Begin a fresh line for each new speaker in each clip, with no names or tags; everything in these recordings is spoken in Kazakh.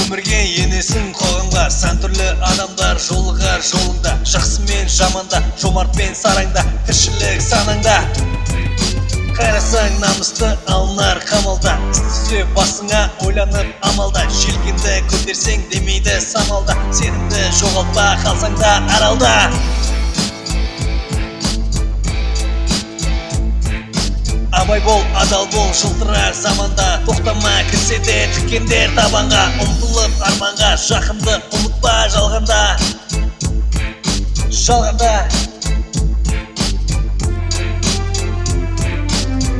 өмірге енесің қоғамға, сан түрлі адамдар жолығар жолыңда. Жақсы мен жаманда, жомарт пен сараңда, тіршілік санаңда. Қарасаң намысты алынар қамалда, істесе басыңа ойланып амалда. Желкенді көтерсең демейді самалда, сенімді жоғалтпа қалсаң да аралда. Абай бол, адал бол, жылтырар заманда. Тоқтама кірсе де тіккендер табанға, ұмтылып арманға, жақынды ұмытпа жалғанда.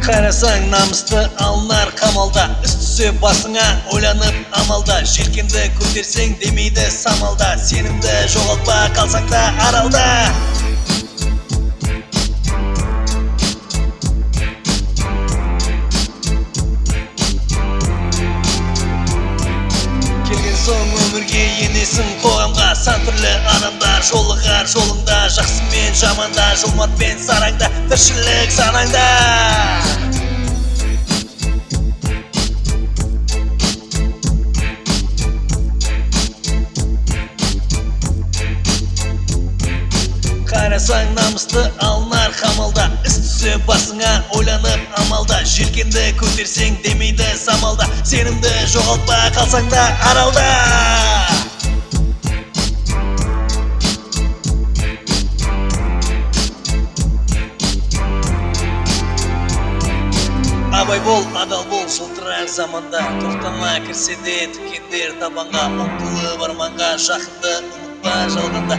Қарасаң намысты алынар қамалда, іс түсе басыңа ойланып амалда. Желкенді көтерсең демейді самалда, сенімді жоғалтпа қалсаң да аралда. Келген соң өмірге енесің қоғамға, сан түрлі адамдар жолығар жолыңда. Жақсы мен жаманда, жомарт пен сараңда, тіршілік санаңда. Қарасаң намысты алынар қамалда, іс түсе басыңа ойланып амалда. Желкенді көтерсең демейді самалда, сенімді жоғалтпа қалсаң да аралда. Абай бол, адал бол, жылтырар заманда. Тоқтама кірсе де тіккендер табанға, ұмтылып арманға, жақынды ұмытпа жалғанда.